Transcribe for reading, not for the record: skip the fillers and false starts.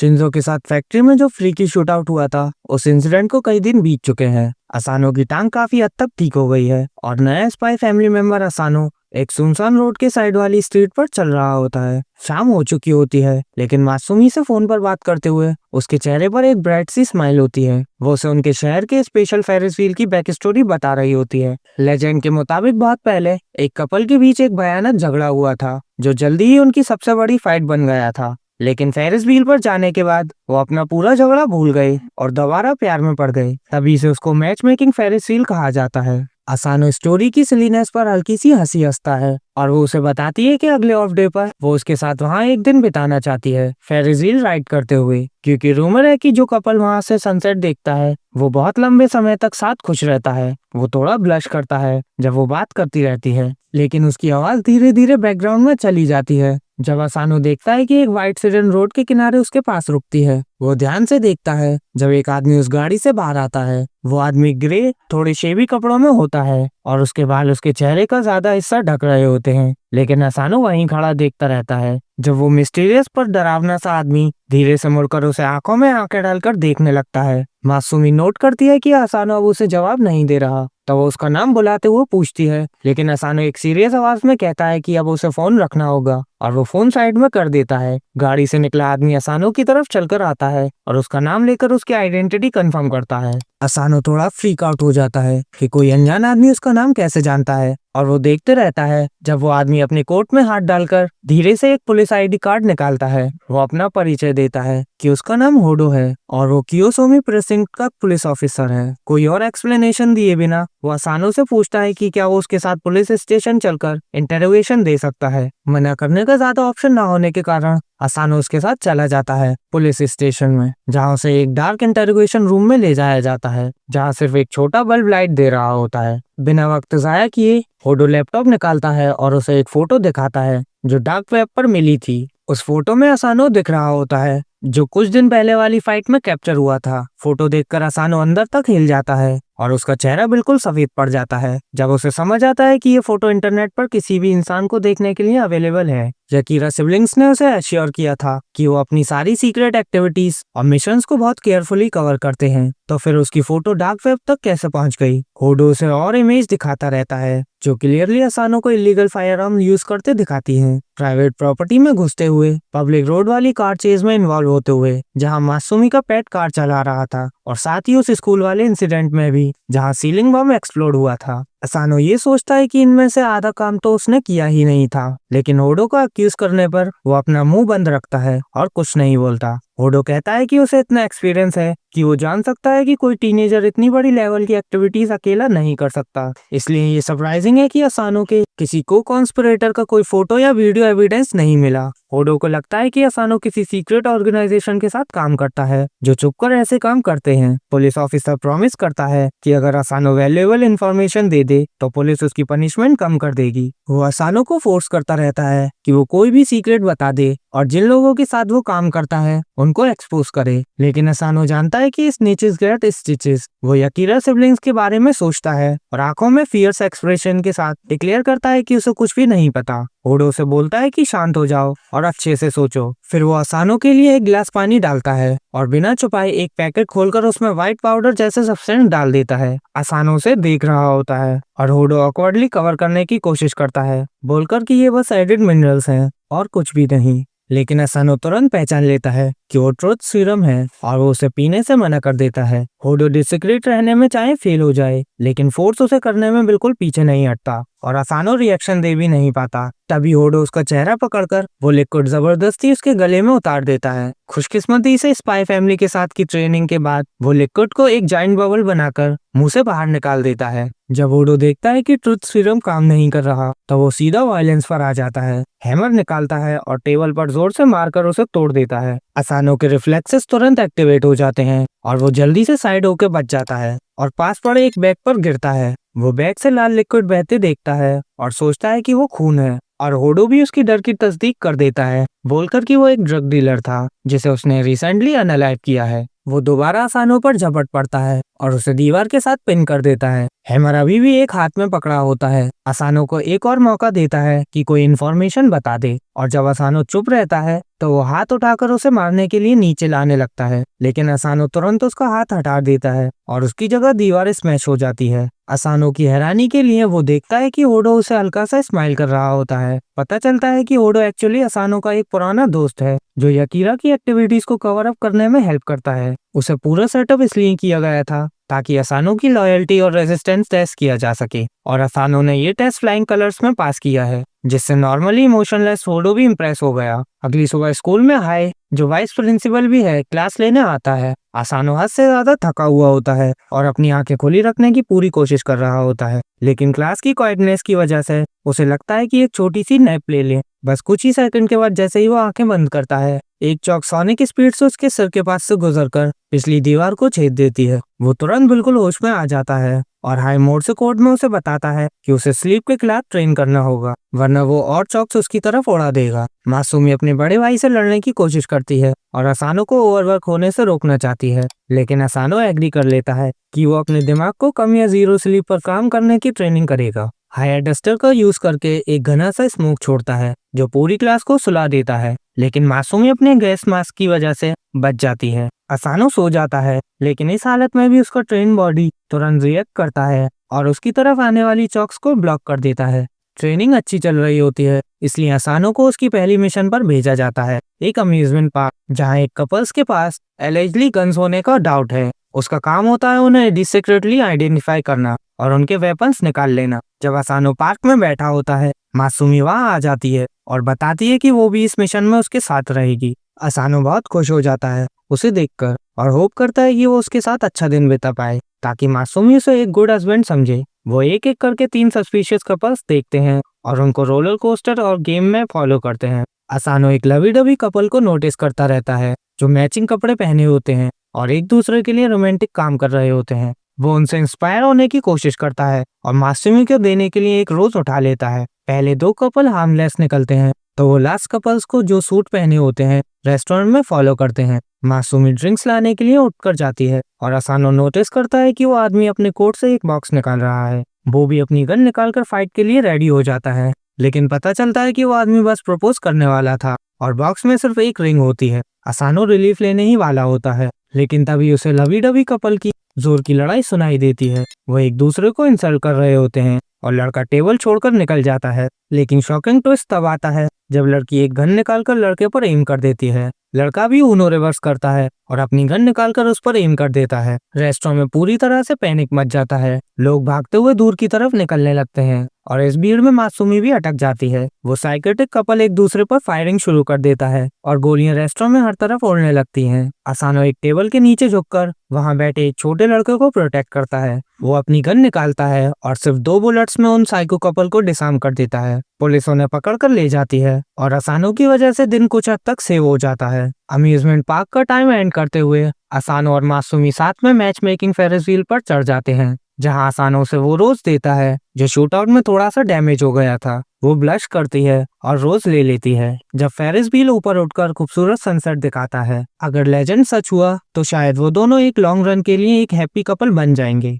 Shinzo के साथ factory में जो फ्रीकी शूट आउट हुआ था, उस इंसिडेंट को कई दिन बीत चुके हैं। असानो की टांग काफी हद तक ठीक हो गई है और नया स्पाई फैमिली मेंबर असानो एक सुनसान रोड के साइड वाली स्ट्रीट पर चल रहा होता है। शाम हो चुकी होती है, लेकिन मासूमी से फोन पर बात करते हुए उसके चेहरे पर एक ब्राइट सी स्माइल होती है। वो उसे उनके शहर के स्पेशल फेरिस व्हील की बैक स्टोरी बता रही होती है। लेजेंड के मुताबिक बहुत पहले एक कपल के बीच एक भयानक झगड़ा हुआ था, जो जल्दी ही उनकी सबसे बड़ी फाइट बन गया था। लेकिन फेरिस व्हील पर जाने के बाद वो अपना पूरा झगड़ा भूल गए और दोबारा प्यार में पड़ गए। तभी से उसको मैच मेकिंग फेरिस व्हील कहा जाता है। असानो स्टोरी की सिलीनेस पर हल्की सी हंसी हंसता है और वो उसे बताती है कि अगले ऑफ डे पर वो उसके साथ वहाँ एक दिन बिताना चाहती है, फेरिस व्हील राइड करते हुए, क्योंकि रूमर है कि जो कपल वहाँ से सनसेट देखता है वो बहुत लंबे समय तक साथ खुश रहता है। वो थोड़ा ब्लश करता है जब वो बात करती रहती है, लेकिन उसकी आवाज धीरे धीरे बैकग्राउंड में चली जाती है जब असानो देखता है कि एक व्हाइट सीडन रोड के किनारे उसके पास रुकती है। वो ध्यान से देखता है जब एक आदमी उस गाड़ी से बाहर आता है। वो आदमी ग्रे थोड़े शेवी कपड़ों में होता है और उसके बाल उसके चेहरे का ज्यादा हिस्सा ढक रहे होते हैं, लेकिन असानो वहीं खड़ा देखता रहता है जब वो मिस्टीरियस पर डरावना सा आदमी धीरे से मुड़कर उसे आंखों में आंखें डालकर देखने लगता है। मासूमी नोट करती है कि असानो अब उसे जवाब नहीं दे रहा, तो वो उसका नाम बुलाते हुए पूछती है, लेकिन असानो एक सीरियस आवाज में कहता है कि अब उसे फोन रखना होगा और वो फोन साइड में कर देता है। गाड़ी से निकला आदमी असानो की तरफ चलकर आता है और उसका नाम लेकर उसकी आइडेंटिटी कंफर्म करता है। असानो थोड़ा फ्रीक आउट हो जाता है कि कोई अनजान आदमी उसका नाम कैसे जानता है, और वो देखते रहता है जब वो आदमी अपने कोट में हाथ डालकर धीरे से एक पुलिस आईडी कार्ड निकालता है। वो अपना परिचय देता है कि उसका नाम होडो है और वो कियोसोमी प्रेसिडेंट का पुलिस ऑफिसर है। कोई और एक्सप्लेनेशन दिए बिना वो असानो से पूछता है कि क्या वो उसके साथ पुलिस स्टेशन चलकर इंटरोगेशन दे सकता है। मना करने का ज्यादा ऑप्शन ना होने के कारण असानो उसके साथ चला जाता है पुलिस स्टेशन में, जहाँ उसे एक डार्क इंटरोगेशन रूम में ले जाया जाता है, जहाँ सिर्फ एक छोटा बल्ब लाइट दे रहा होता है। बिना वक्त जाया किए होडो लैपटॉप निकालता है और उसे एक फोटो दिखाता है जो डार्क वेब पर मिली थी। उस फोटो में असानो दिख रहा होता है जो कुछ दिन पहले वाली फाइट में कैप्चर हुआ था। फोटो देखकर असानो अंदर तक हिल जाता है और उसका चेहरा बिल्कुल सफेद पड़ जाता है जब उसे समझ आता है कि ये फोटो इंटरनेट पर किसी भी इंसान को देखने के लिए अवेलेबल है। यकीरा सिबलिंग्स ने उसे एश्योर किया था कि वो अपनी सारी सीक्रेट एक्टिविटीज और मिशंस को बहुत केयरफुली कवर करते हैं, तो फिर उसकी फोटो डार्क वेब तक कैसे पहुंच गई। होडो उसे और इमेज दिखाता रहता है जो क्लियरली असानो को इलीगल फायरआर्म यूज करते दिखाती हैं, प्राइवेट प्रॉपर्टी में घुसते हुए, पब्लिक रोड वाली कार चेज में इन्वॉल्व होते हुए जहां मासूमी का पेट कार चला रहा था, और साथ ही उस स्कूल वाले इंसिडेंट में भी जहां सीलिंग बम एक्सप्लोड हुआ था। असानो ये सोचता है कि इनमें से आधा काम तो उसने किया ही नहीं था, लेकिन होडो को अक्यूज करने पर वो अपना मुंह बंद रखता है और कुछ नहीं बोलता। होडो कहता है कि उसे इतना एक्सपीरियंस है कि वो जान सकता है कि कोई टीनेजर इतनी बड़ी लेवल की एक्टिविटीज अकेला नहीं कर सकता। इसलिए ये सरप्राइजिंग है कि असानो के किसी को कॉन्स्पिरेटर का कोई फोटो या वीडियो एविडेंस नहीं मिला। होडो को लगता है कि असानो किसी सीक्रेट ऑर्गेनाइजेशन के साथ काम करता है जो छुपकर ऐसे काम करते हैं। पुलिस ऑफिसर प्रॉमिस करता है कि अगर असानो वैल्यूएबल इंफॉर्मेशन दे दे तो पुलिस उसकी पनिशमेंट कम कर देगी। वो असानो को फोर्स करता रहता है कि वो कोई भी सीक्रेट बता दे और जिन लोगों के साथ वो काम करता है उनको एक्सपोज करे, लेकिन असानो जानता है कि स्नेचेस गेट स्टिचेस। वो यकीरा सिबलिंग्स के बारे में सोचता है और आंखों में फियर्स एक्सप्रेशन के साथ डिक्लेयर करता है कि उसे कुछ भी नहीं पता। होडो से बोलता है कि शांत हो जाओ और अच्छे से सोचो। फिर वो असानो के लिए एक गिलास पानी डालता है और बिना छुपाए एक पैकेट खोलकर उसमें व्हाइट पाउडर जैसे सब्सटेंस डाल देता है। असानो उसे देख रहा होता है और होडो ऑकवर्डली कवर करने की कोशिश करता है, बोलकर कि ये बस एडिड मिनरल्स हैं और कुछ भी नहीं। लेकिन असानो तुरंत पहचान लेता है कि वो ट्रुथ सीरम है और वो उसे पीने से मना कर देता है। होडो डिस्क्रीट रहने में चाहे फेल हो जाए, लेकिन फोर्स उसे करने में बिल्कुल पीछे नहीं हटता और असानो रिएक्शन दे भी नहीं पाता। तभी होडो उसका चेहरा पकड़कर वो लिक्विड जबरदस्ती उसके गले में उतार देता है। खुशकिस्मती से स्पाई फैमिली के साथ की ट्रेनिंग के बाद वो लिक्विड को एक जाइंट बबल बनाकर मुंह से बाहर निकाल देता है। जब होडो देखता है कि ट्रुथ सीरम काम नहीं कर रहा, तो वो सीधा वायलेंस पर आ जाता है, हैमर निकालता है और टेबल पर जोर से मारकर उसे तोड़ देता है। असानो के रिफ्लेक्सेस तुरंत एक्टिवेट हो जाते हैं और वो जल्दी से साइड होकर बच जाता है और पास पड़े एक बैग पर गिरता है। वो बैग से लाल लिक्विड बहते देखता है और सोचता है कि वो खून है, और होडो भी उसकी डर की तस्दीक कर देता है, बोलकर कि वो एक ड्रग डीलर था जिसे उसने रिसेंटली अनलाइव किया है। वो दोबारा असानो पर झपट पड़ता है और उसे दीवार के साथ पिन कर देता है। हैमर अभी भी एक हाथ में पकड़ा होता है। असानो को एक और मौका देता है कि कोई इन्फॉर्मेशन बता दे, और जब असानो चुप रहता है तो वो हाथ उठाकर उसे मारने के लिए नीचे लाने लगता है, लेकिन असानो तुरंत उसका हाथ हटा देता है और उसकी जगह दीवार स्मैश हो जाती है। असानो की हैरानी के लिए वो देखता है कि ओडो उसे हल्का सा स्माइल कर रहा होता है। पता चलता है कि ओडो एक्चुअली असानो का एक पुराना दोस्त है जो यकीरा की एक्टिविटीज को कवर अप करने में हेल्प करता है। उसे पूरा सेटअप इसलिए किया गया था ताकि असानो की लॉयल्टी और रेजिस्टेंस टेस्ट किया जा सके, और असानो ने ये टेस्ट फ्लाइंग कलर्स में पास किया है, जिससे नॉर्मली इमोशनलेस ओडो भी इम्प्रेस हो गया। अगली सुबह स्कूल में हाय, जो वाइस प्रिंसिपल भी है, क्लास लेने आता है। असानो हद से ज्यादा थका हुआ होता है और अपनी आंखें खुली रखने की पूरी कोशिश कर रहा होता है, लेकिन क्लास की क्वाइटनेस की वजह से उसे लगता है कि एक छोटी सी नैप ले ले। बस कुछ ही सेकंड के बाद जैसे ही वो आंखें बंद करता है, एक चौक सोनिक स्पीड से उसके सिर के पास से गुजरकर पिछली दीवार को छेद देती है। वो तुरंत बिल्कुल होश में आ जाता है और हाई मोड से कोड में उसे बताता है कि उसे स्लीप के खिलाफ ट्रेन करना होगा, वरना वो और चौक से उसकी तरफ उड़ा देगा। मासूमी अपने बड़े भाई से लड़ने की कोशिश करती है और असानो को ओवरवर्क होने से रोकना चाहती है, लेकिन असानो एग्री कर लेता है कि वो अपने दिमाग को कम या जीरो स्लीप पर काम करने की ट्रेनिंग करेगा। हायर डस्टर का यूज करके एक घना सा स्मोक छोड़ता है जो पूरी क्लास को सुला देता है, लेकिन मासूमी अपने गैस मास्क की वजह से बच जाती है। असानो सो जाता है, लेकिन इस हालत में भी उसका ट्रेन बॉडी तुरंत रिएक्ट करता है और उसकी तरफ आने वाली चॉक्स को ब्लॉक कर देता है। ट्रेनिंग अच्छी चल रही होती है, इसलिए असानो को उसकी पहली मिशन पर भेजा जाता है, एक अम्यूजमेंट पार्क, जहाँ एक कपल्स के पास एलिजिडली गन्स होने का डाउट है। उसका काम होता है उन्हें डिसीक्रेटली आइडेंटिफाई करना और उनके वेपन्स निकाल लेना। जब असानो पार्क में बैठा होता है, मासूमी वहाँ आ जाती है और बताती है कि वो भी इस मिशन में उसके साथ रहेगी। असानो बहुत खुश हो जाता है उसे देखकर और होप करता है कि वो उसके साथ अच्छा दिन बिता पाए ताकि मासूमी उसे एक गुड हस्बैंड समझे। वो एक एक करके 3 सस्पिशियस कपल्स देखते हैं और उनको रोलर कोस्टर और गेम में फॉलो करते हैं। असानो एक लवी डबी कपल को नोटिस करता रहता है जो मैचिंग कपड़े पहने होते हैं और एक दूसरे के लिए रोमांटिक काम कर रहे होते हैं। वो उनसे इंस्पायर होने की कोशिश करता है और मासूमी को देने के लिए एक रोज उठा लेता है। पहले 2 कपल हार्मलेस निकलते हैं, तो वो लास्ट कपल्स को जो सूट पहने होते हैं रेस्टोरेंट में फॉलो करते हैं। मासूमी ड्रिंक्स लाने के लिए उठकर जाती है और असानो नोटिस करता है कि वो आदमी अपने कोट से एक बॉक्स निकाल रहा है। वो भी अपनी गन निकालकर फाइट के लिए रेडी हो जाता है, लेकिन पता चलता है कि वो आदमी बस प्रपोज करने वाला था और बॉक्स में सिर्फ एक रिंग होती है। असानो रिलीफ लेने ही वाला होता है, लेकिन तभी उसे लवी डबी कपल की जोर की लड़ाई सुनाई देती है। वो एक दूसरे को इंसल्ट कर रहे होते हैं और लड़का टेबल छोड़कर निकल जाता है, लेकिन शॉकिंग ट्विस्ट तब आता है जब लड़की एक गन निकालकर लड़के पर एम कर देती है। लड़का भी ऊनो रिवर्स करता है और अपनी गन निकालकर उस पर एम कर देता है। रेस्टोरेंट में पूरी तरह से पैनिक मच जाता है। लोग भागते हुए दूर की तरफ निकलने लगते हैं और इस भीड़ में मासूमी भी अटक जाती है। वो साइकेट्रिक कपल एक दूसरे पर फायरिंग शुरू कर देता है और गोलियां रेस्टोरेंट में हर तरफ उड़ने लगती हैं। असानो एक टेबल के नीचे झुककर वहां बैठे एक छोटे लड़के को प्रोटेक्ट करता है। वो अपनी गन निकालता है और सिर्फ 2 बुलेट्स में उन साइको कपल को डिसआर्म कर देता है। पुलिस उन्हें पकड़ कर ले जाती है और असानो की वजह से दिन कुछ हद तक सेव हो जाता है। अम्यूजमेंट पार्क का टाइम एंड करते हुए असानो और मासूमी साथ में मैच मेकिंग फेरिस व्हील पर चढ़ जाते हैं, जहां असानो से वो रोज देता है जो शूट आउट में थोड़ा सा डैमेज हो गया था। वो ब्लश करती है और रोज ले लेती है जब फेरिस व्हील ऊपर उठकर खूबसूरत सनसेट दिखाता है। अगर लेजेंड सच हुआ तो शायद वो दोनों एक लॉन्ग रन के लिए एक हैप्पी कपल बन जाएंगे।